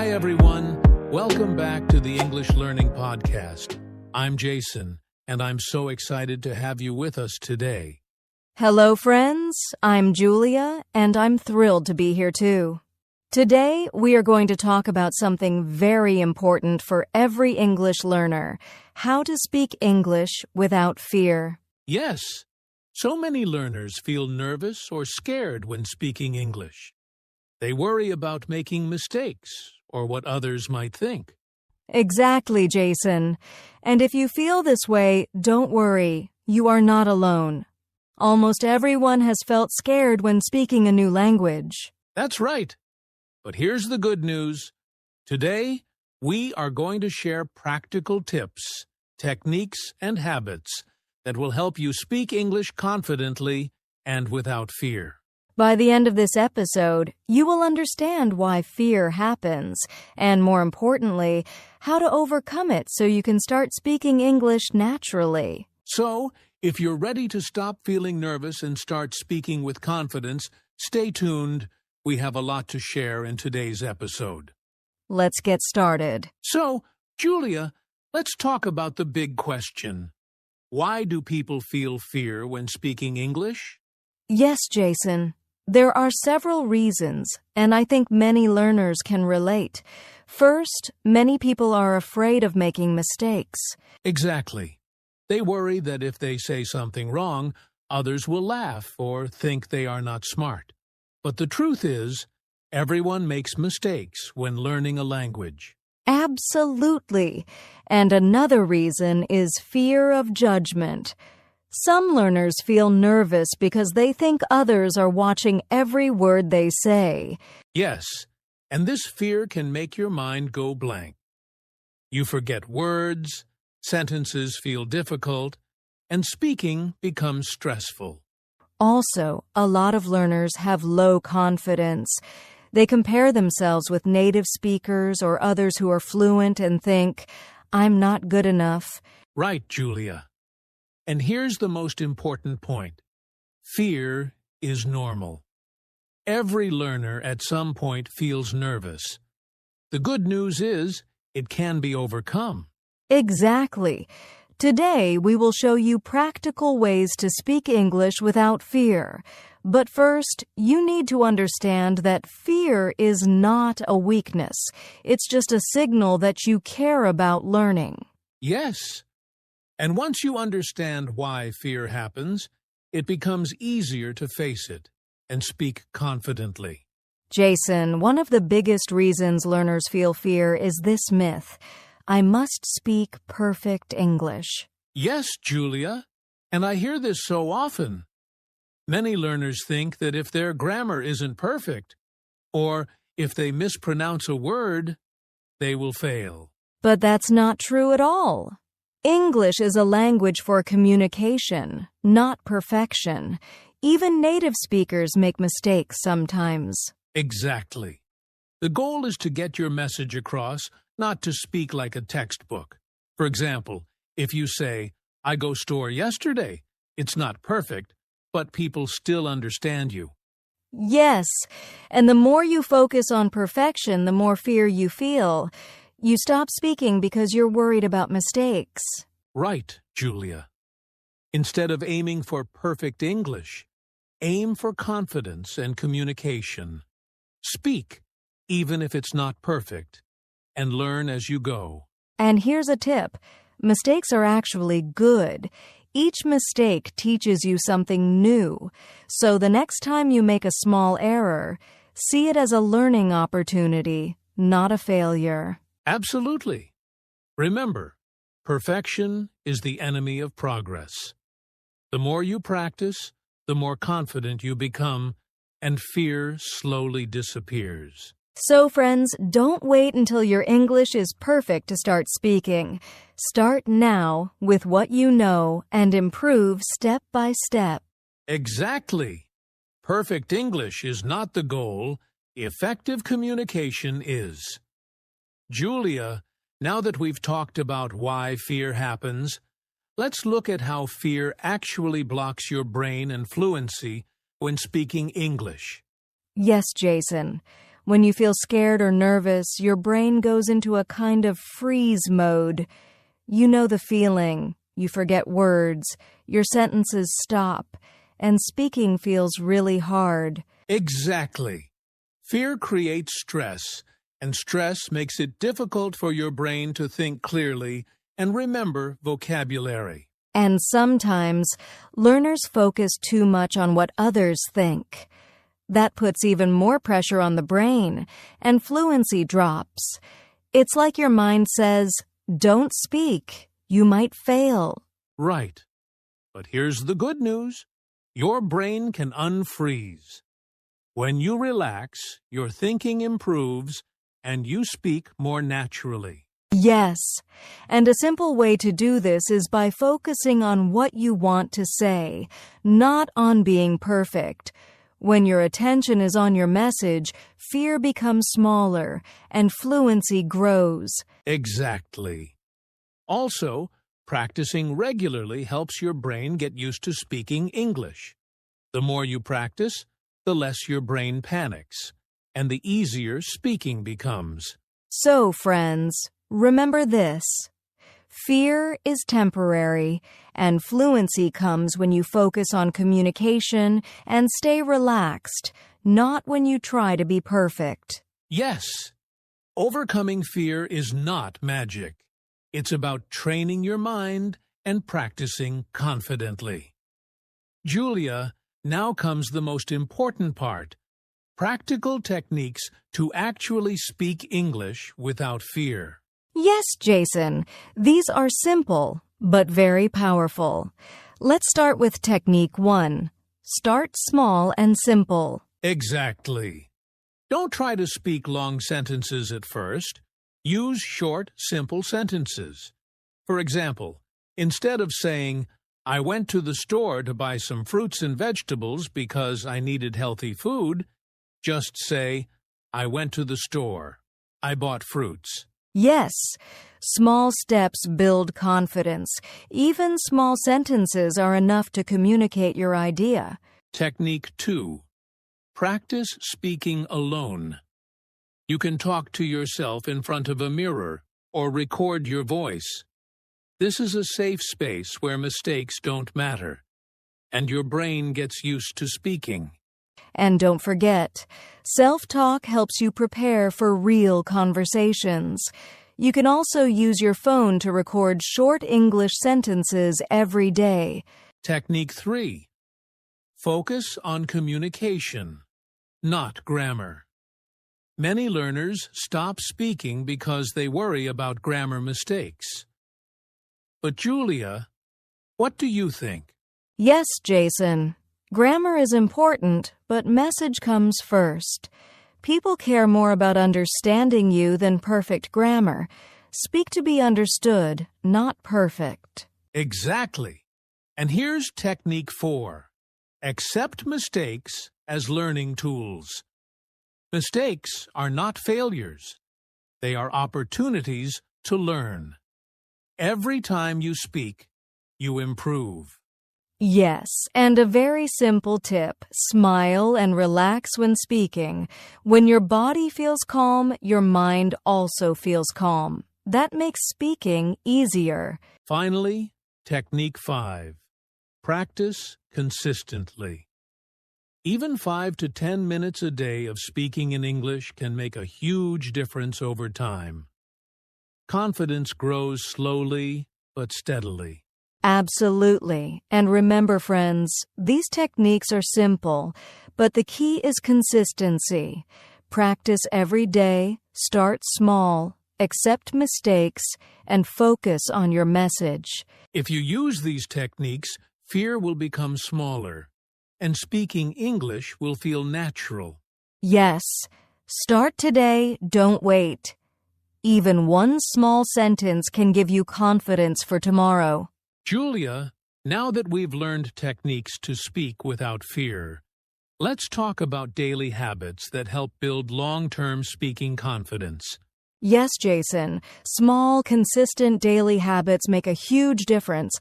Hi, everyone. Welcome back to the English Learning Podcast. I'm Jason, and I'm so excited to have you with us today. Hello, friends. I'm Julia, and I'm thrilled to be here too. Today, we are going to talk about something very important for every English learner: how to speak English without fear. Yes, so many learners feel nervous or scared when speaking English. They worry about making mistakes or what others might think. Exactly, Jason. And if you feel this way, don't worry. You are not alone. Almost everyone has felt scared when speaking a new language. That's right. But here's the good news. Today, we are going to share practical tips, techniques, and habits that will help you speak English confidently and without fear. By the end of this episode, you will understand why fear happens, and more importantly, how to overcome it so you can start speaking English naturally. So, if you're ready to stop feeling nervous and start speaking with confidence, stay tuned. We have a lot to share in today's episode. Let's get started. So, Julia, let's talk about the big question. Why do people feel fear when speaking English? Yes, Jason. There are several reasons, and I think many learners can relate. First, many people are afraid of making mistakes. Exactly. They worry that if they say something wrong, others will laugh or think they are not smart. But the truth is, everyone makes mistakes when learning a language. Absolutely. And another reason is fear of judgment. Some learners feel nervous because they think others are watching every word they say. Yes, and this fear can make your mind go blank. You forget words, sentences feel difficult, and speaking becomes stressful. Also, a lot of learners have low confidence. They compare themselves with native speakers or others who are fluent and think, "I'm not good enough." Right, Julia. And here's the most important point. Fear is normal. Every learner at some point feels nervous. The good news is it can be overcome. Exactly. Today, we will show you practical ways to speak English without fear. But first, you need to understand that fear is not a weakness. It's just a signal that you care about learning. Yes. And once you understand why fear happens, it becomes easier to face it and speak confidently. Jason, one of the biggest reasons learners feel fear is this myth: I must speak perfect English. Yes, Julia, and I hear this so often. Many learners think that if their grammar isn't perfect, or if they mispronounce a word, they will fail. But that's not true at all. English is a language for communication, not perfection. Even native speakers make mistakes sometimes. Exactly. The goal is to get your message across, not to speak like a textbook. For example, if you say, "I go store yesterday," it's not perfect, but people still understand you. Yes, and the more you focus on perfection, the more fear you feel. You stop speaking because you're worried about mistakes. Right, Julia. Instead of aiming for perfect English, aim for confidence and communication. Speak, even if it's not perfect, and learn as you go. And here's a tip. Mistakes are actually good. Each mistake teaches you something new. So the next time you make a small error, see it as a learning opportunity, not a failure. Absolutely. Remember, perfection is the enemy of progress. The more you practice, the more confident you become, and fear slowly disappears. So, friends, don't wait until your English is perfect to start speaking. Start now with what you know and improve step by step. Exactly. Perfect English is not the goal. Effective communication is. Julia, now that we've talked about why fear happens, let's look at how fear actually blocks your brain and fluency when speaking English. Yes, Jason. When you feel scared or nervous, your brain goes into a kind of freeze mode. You know the feeling. You forget words, your sentences stop, and speaking feels really hard. Exactly. Fear creates stress, and stress makes it difficult for your brain to think clearly and remember vocabulary. And sometimes, learners focus too much on what others think. That puts even more pressure on the brain, and fluency drops. It's like your mind says, "Don't speak. You might fail." Right. But here's the good news. Your brain can unfreeze. When you relax, your thinking improves and you speak more naturally. Yes, and a simple way to do this is by focusing on what you want to say, not on being perfect. When your attention is on your message, fear becomes smaller and fluency grows. Exactly. Also, practicing regularly helps your brain get used to speaking English. The more you practice, the less your brain panics, and the easier speaking becomes. So, friends, remember this. Fear is temporary, and fluency comes when you focus on communication and stay relaxed, not when you try to be perfect. Yes, overcoming fear is not magic. It's about training your mind and practicing confidently. Julia, now comes the most important part. Practical techniques to actually speak English without fear. Yes, Jason, these are simple, but very powerful. Let's start with technique 1. Start small and simple. Exactly. Don't try to speak long sentences at first. Use short, simple sentences. For example, instead of saying, "I went to the store to buy some fruits and vegetables because I needed healthy food," just say, "I went to the store. I bought fruits." Yes, small steps build confidence. Even small sentences are enough to communicate your idea. Technique 2. Practice speaking alone. You can talk to yourself in front of a mirror or record your voice. This is a safe space where mistakes don't matter, and your brain gets used to speaking. And don't forget, self-talk helps you prepare for real conversations. You can also use your phone to record short English sentences every day. Technique 3. Focus on communication, not grammar. Many learners stop speaking because they worry about grammar mistakes. But Julia, what do you think? Yes, Jason. Grammar is important, but message comes first. People care more about understanding you than perfect grammar. Speak to be understood, not perfect. Exactly. And here's technique 4. Accept mistakes as learning tools. Mistakes are not failures. They are opportunities to learn. Every time you speak, you improve. Yes, and a very simple tip. Smile and relax when speaking. When your body feels calm, your mind also feels calm. That makes speaking easier. Finally, technique 5. Practice consistently. Even 5 to 10 minutes a day of speaking in English can make a huge difference over time. Confidence grows slowly but steadily. Absolutely. And remember, friends, these techniques are simple, but the key is consistency. Practice every day, start small, accept mistakes, and focus on your message. If you use these techniques, fear will become smaller, and speaking English will feel natural. Yes, start today, don't wait. Even one small sentence can give you confidence for tomorrow. Julia, now that we've learned techniques to speak without fear, let's talk about daily habits that help build long-term speaking confidence. Yes, Jason, small, consistent daily habits make a huge difference.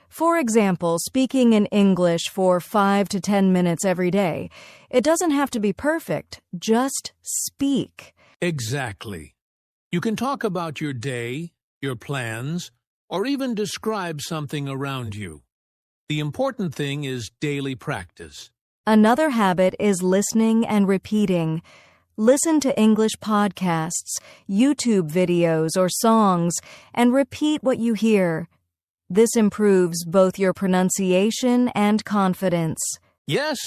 For example, speaking in English for 5 to 10 minutes every day. It doesn't have to be perfect, just speak. Exactly. You can talk about your day, your plans, or even describe something around you. The important thing is daily practice. Another habit is listening and repeating. Listen to English podcasts, YouTube videos, or songs, and repeat what you hear. This improves both your pronunciation and confidence. Yes,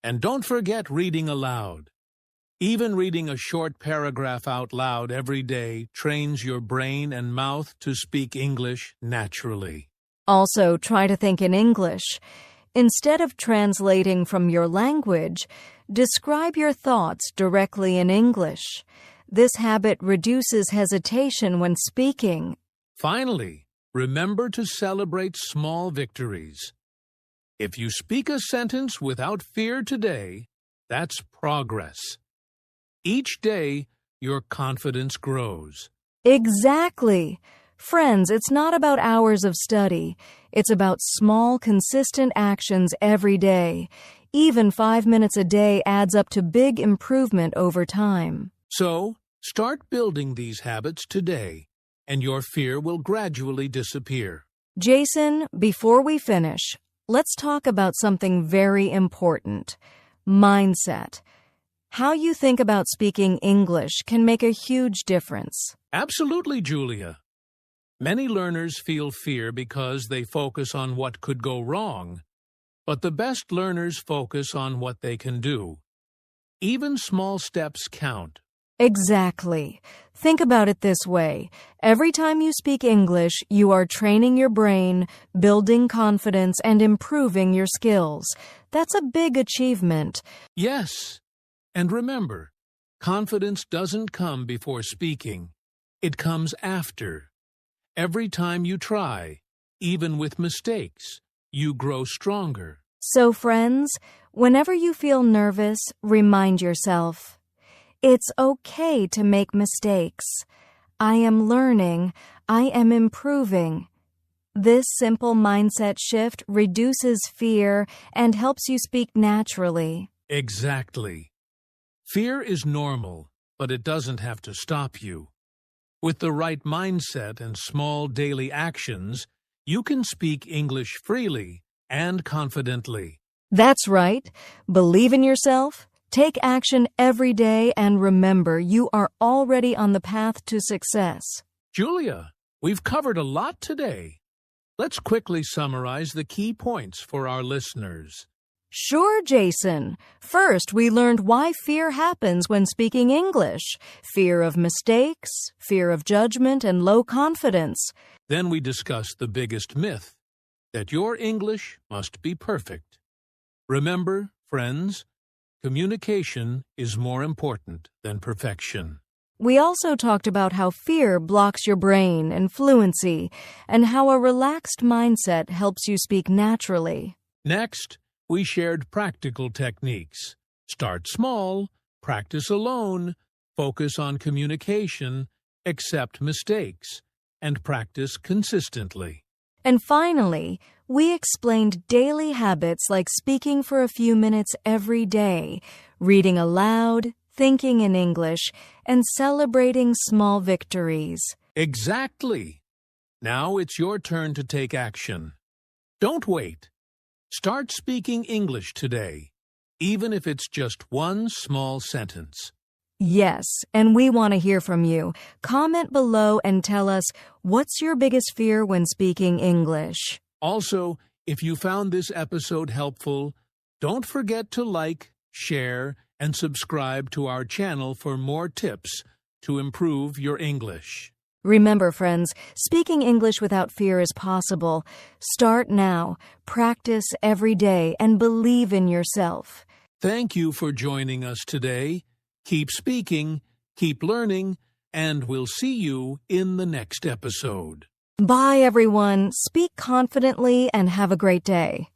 and don't forget reading aloud. Even reading a short paragraph out loud every day trains your brain and mouth to speak English naturally. Also, try to think in English. Instead of translating from your language, describe your thoughts directly in English. This habit reduces hesitation when speaking. Finally, remember to celebrate small victories. If you speak a sentence without fear today, that's progress. Each day, your confidence grows. Exactly. Friends, it's not about hours of study. It's about small, consistent actions every day. Even 5 minutes a day adds up to big improvement over time. So, start building these habits today, and your fear will gradually disappear. Jason, before we finish, let's talk about something very important: mindset. How you think about speaking English can make a huge difference. Absolutely, Julia. Many learners feel fear because they focus on what could go wrong, but the best learners focus on what they can do. Even small steps count. Exactly. Think about it this way. Every time you speak English, you are training your brain, building confidence, and improving your skills. That's a big achievement. Yes. And remember, confidence doesn't come before speaking. It comes after. Every time you try, even with mistakes, you grow stronger. So, friends, whenever you feel nervous, remind yourself, it's okay to make mistakes. I am learning. I am improving. This simple mindset shift reduces fear and helps you speak naturally. Exactly. Fear is normal, but it doesn't have to stop you. With the right mindset and small daily actions, you can speak English freely and confidently. That's right. Believe in yourself, take action every day, and remember, you are already on the path to success. Julia, we've covered a lot today. Let's quickly summarize the key points for our listeners. Sure, Jason. First, we learned why fear happens when speaking English. Fear of mistakes, fear of judgment, and low confidence. Then we discussed the biggest myth, that your English must be perfect. Remember, friends, communication is more important than perfection. We also talked about how fear blocks your brain and fluency, and how a relaxed mindset helps you speak naturally. Next, we shared practical techniques. Start small, practice alone, focus on communication, accept mistakes, and practice consistently. And finally, we explained daily habits like speaking for a few minutes every day, reading aloud, thinking in English, and celebrating small victories. Exactly. Now it's your turn to take action. Don't wait. Start speaking English today, even if it's just one small sentence. Yes, and we want to hear from you. Comment below and tell us, what's your biggest fear when speaking English? Also, if you found this episode helpful, don't forget to like, share, and subscribe to our channel for more tips to improve your English. Remember, friends, speaking English without fear is possible. Start now, practice every day, and believe in yourself. Thank you for joining us today. Keep speaking, keep learning, and we'll see you in the next episode. Bye, everyone. Speak confidently and have a great day.